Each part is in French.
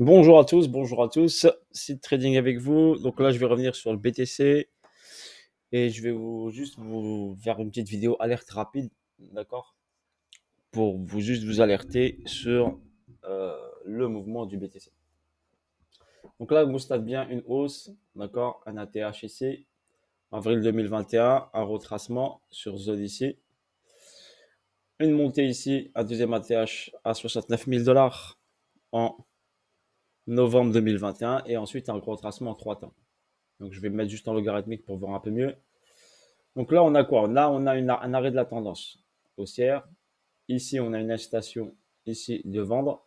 Bonjour à tous, c'est Trading avec vous. Donc là, je vais revenir sur le BTC et je vais juste vous faire une petite vidéo alerte rapide, d'accord? Pour vous alerter sur le mouvement du BTC. Donc là, on constate bien une hausse, d'accord? Un ATH ici, avril 2021, un retracement sur zone ici. Une montée ici, un deuxième ATH à 69 000 dollars en novembre 2021 et ensuite un gros retracement en 3 temps. Donc je vais me mettre juste en logarithmique pour voir un peu mieux. Donc là, on a quoi? Là, on a un arrêt de la tendance haussière. Ici, on a une incitation ici de vendre.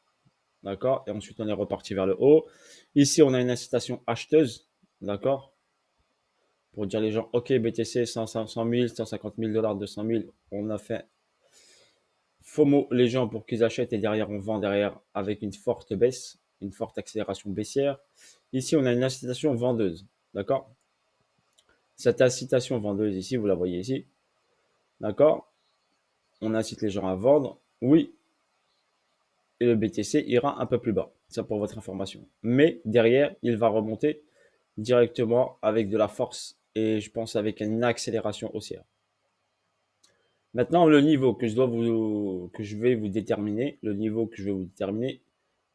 D'accord? Et ensuite, on est reparti vers le haut. Ici, on a une incitation acheteuse. D'accord? Pour dire les gens, OK, BTC 100, 100 000, 150 000 dollars, 200 000. On a fait FOMO les gens pour qu'ils achètent et derrière, on vend derrière avec une forte baisse, une forte accélération baissière. Ici, on a une incitation vendeuse. D'accord? Cette incitation vendeuse ici, vous la voyez ici. D'accord? On incite les gens à vendre, oui, et le BTC ira un peu plus bas. Ça pour votre information. Mais derrière, il va remonter directement avec de la force et je pense avec une accélération haussière. Maintenant, le niveau que je vais vous déterminer, le niveau que je vais vous déterminer,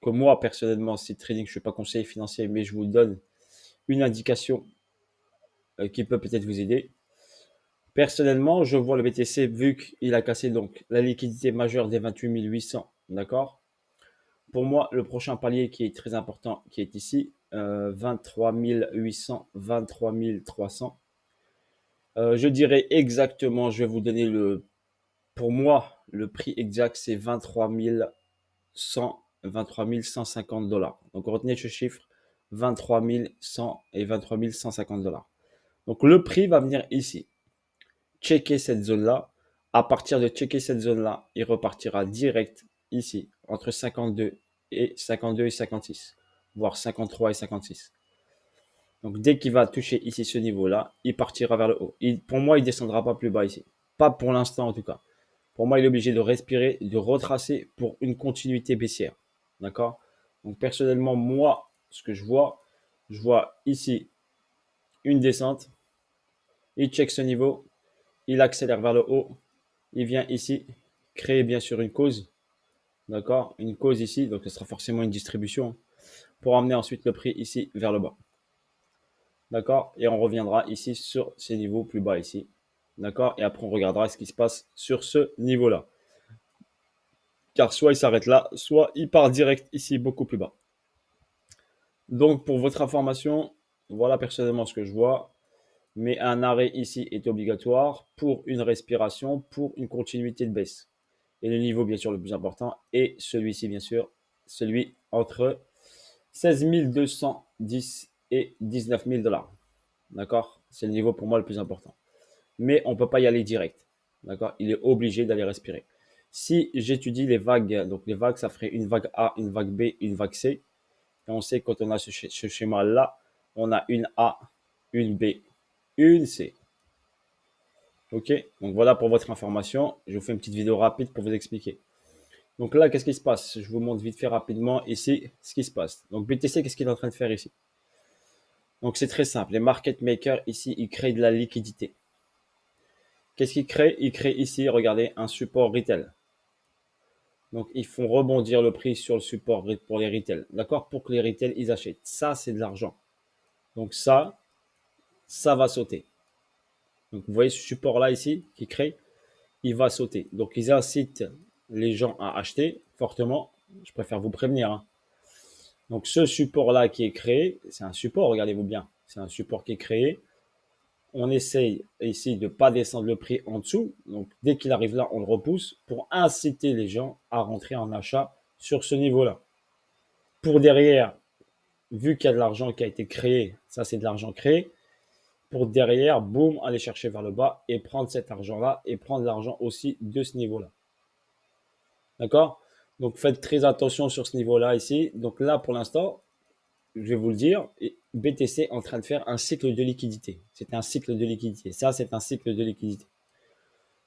que moi personnellement, c'est trading, je ne suis pas conseiller financier, mais je vous donne une indication qui peut peut-être vous aider. Personnellement, je vois le BTC vu qu'il a cassé donc la liquidité majeure des 28 800, d'accord? Pour moi, le prochain palier qui est très important, qui est ici, 23 800, 23 300. Je dirais exactement, je vais vous donner pour moi, le prix exact, c'est 23 100, 23 150 dollars. Donc retenez ce chiffre, 23 100 et 23 150 dollars. Donc le prix va venir ici. Checker cette zone-là. À partir de checker cette zone-là, il repartira direct ici, entre 52 et 52 et 56, voire 53 et 56. Donc dès qu'il va toucher ici ce niveau-là, il partira vers le haut. Pour moi, il ne descendra pas plus bas ici. Pas pour l'instant en tout cas. Pour moi, il est obligé de respirer, de retracer pour une continuité baissière. D'accord? Donc personnellement, moi, ce que je vois ici une descente. Il check ce niveau, il accélère vers le haut, il vient ici créer bien sûr une cause, d'accord? Une cause ici, donc ce sera forcément une distribution pour amener ensuite le prix ici vers le bas, d'accord? Et on reviendra ici sur ces niveaux plus bas ici, d'accord? Et après on regardera ce qui se passe sur ce niveau-là, car soit il s'arrête là, soit il part direct ici beaucoup plus bas. Donc pour votre information, voilà personnellement ce que je vois. Mais un arrêt ici est obligatoire pour une respiration, pour une continuité de baisse. Et le niveau, bien sûr, le plus important est celui-ci, bien sûr, celui entre 16 210 et 19 000 dollars. D'accord? C'est le niveau pour moi le plus important. Mais on ne peut pas y aller direct. D'accord? Il est obligé d'aller respirer. Si j'étudie les vagues, donc les vagues, ça ferait une vague A, une vague B, une vague C. Et on sait que quand on a ce schéma-là, on a une A, une B, une C. Ok, donc voilà pour votre information. Je vous fais une petite vidéo rapide pour vous expliquer. Donc là, qu'est-ce qui se passe? Je vous montre vite fait rapidement ici ce qui se passe. Donc BTC, qu'est-ce qu'il est en train de faire ici? Donc c'est très simple. Les market makers ici, ils créent de la liquidité. Qu'est-ce qu'ils créent? Ils créent ici, regardez, un support retail. Donc ils font rebondir le prix sur le support pour les retail. D'accord? Pour que les retail, ils achètent. Ça, c'est de l'argent. Donc ça va sauter. Donc vous voyez ce support-là ici qui crée, il va sauter. Donc ils incitent les gens à acheter fortement. Je préfère vous prévenir, hein. Donc ce support-là qui est créé, c'est un support, regardez-vous bien. C'est un support qui est créé. On essaye ici de ne pas descendre le prix en dessous. Donc dès qu'il arrive là, on le repousse pour inciter les gens à rentrer en achat sur ce niveau-là. Pour derrière, vu qu'il y a de l'argent qui a été créé, ça c'est de l'argent créé, pour derrière, boum, aller chercher vers le bas et prendre cet argent-là et prendre l'argent aussi de ce niveau-là. D'accord? Donc faites très attention sur ce niveau-là ici. Donc là, pour l'instant, je vais vous le dire, BTC est en train de faire un cycle de liquidité. C'est un cycle de liquidité. Ça, c'est un cycle de liquidité.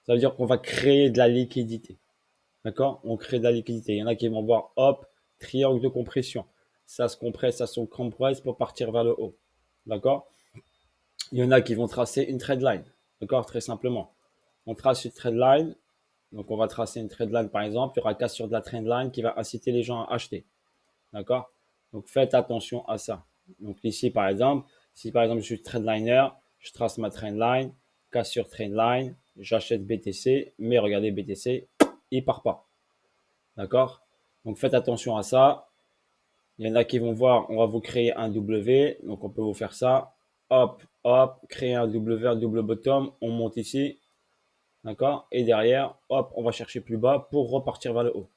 Ça veut dire qu'on va créer de la liquidité. D'accord? On crée de la liquidité. Il y en a qui vont voir, hop, triangle de compression. ça se compresse, ça se compresse pour partir vers le haut. D'accord? Il y en a qui vont tracer une trade line. D'accord? Très simplement. On trace une trade line. Donc, on va tracer une trade line, par exemple. Il y aura casse sur de la trade line qui va inciter les gens à acheter. D'accord? Donc, faites attention à ça. Donc, ici, par exemple, si par exemple je suis trade liner, je trace ma trend line, casse sur trend line, j'achète BTC, mais regardez, BTC, il part pas. D'accord? Donc, faites attention à ça. Il y en a qui vont voir, on va vous créer un W, donc on peut vous faire ça. Hop, hop, créer un W, un double bottom, on monte ici, d'accord? Et derrière, hop, on va chercher plus bas pour repartir vers le haut.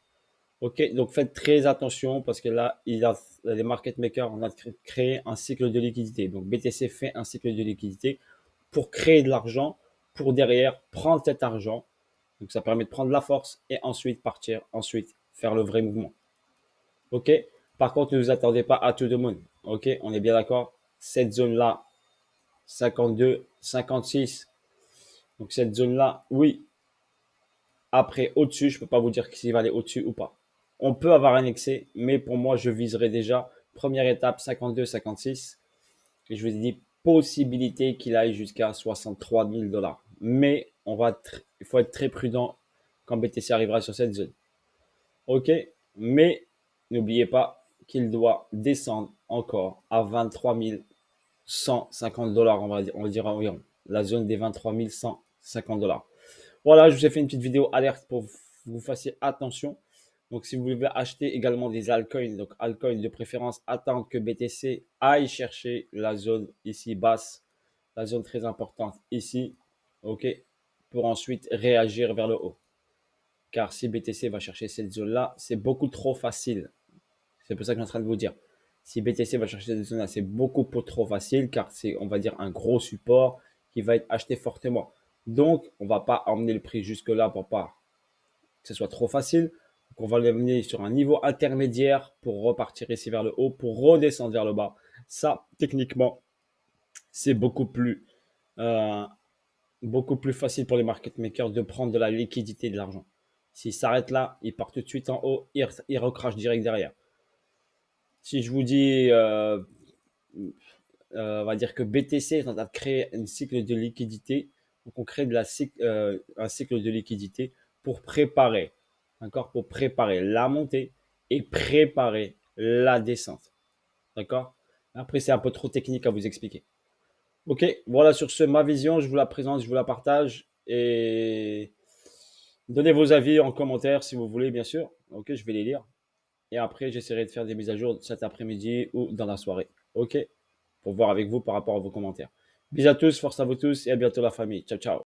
Ok, donc faites très attention parce que là, les market makers, on a créé un cycle de liquidité. Donc BTC fait un cycle de liquidité pour créer de l'argent, pour derrière prendre cet argent. Donc ça permet de prendre la force et ensuite partir, ensuite faire le vrai mouvement. Ok. Par contre, ne vous attendez pas à tout the moon. Ok, on est bien d'accord. Cette zone-là, 52, 56. Donc cette zone-là, oui. Après, au-dessus, je peux pas vous dire s'il va aller au-dessus ou pas. On peut avoir un excès, mais pour moi, je viserai déjà première étape 52, 56. Et je vous ai dit possibilité qu'il aille jusqu'à 63 000 $. Mais il faut être très prudent quand BTC arrivera sur cette zone. Ok, mais n'oubliez pas qu'il doit descendre encore à 23 150 $, on dira environ. La zone des 23 150 $. Voilà, je vous ai fait une petite vidéo alerte pour que vous fassiez attention. Donc, si vous voulez acheter également des altcoins, donc altcoins de préférence, attendre que BTC aille chercher la zone ici basse, la zone très importante ici, ok, pour ensuite réagir vers le haut. Car si BTC va chercher cette zone-là, c'est beaucoup trop facile. C'est pour ça que je suis en train de vous dire. Si BTC va chercher cette zone-là, c'est beaucoup trop facile car c'est, on va dire, un gros support qui va être acheté fortement. Donc, on ne va pas emmener le prix jusque-là pour pas que ce soit trop facile. Donc, on va l'amener sur un niveau intermédiaire pour repartir ici vers le haut, pour redescendre vers le bas. Ça, techniquement, c'est euh, beaucoup plus facile pour les market makers de prendre de la liquidité, de l'argent. S'il s'arrête là, il part tout de suite en haut, il recrache direct derrière. Si je vous dis, on va dire que BTC est en train de créer un cycle de liquidité, donc on crée un cycle de liquidité pour préparer, d'accord, pour préparer la montée et préparer la descente, d'accord. Après, c'est un peu trop technique à vous expliquer. Ok, voilà sur ce, ma vision, je vous la présente, je vous la partage et donnez vos avis en commentaire si vous voulez, bien sûr. Ok, je vais les lire. Et après, j'essaierai de faire des mises à jour cet après-midi ou dans la soirée. Ok, pour voir avec vous par rapport à vos commentaires. Bisous à tous, force à vous tous et à bientôt la famille. Ciao, ciao.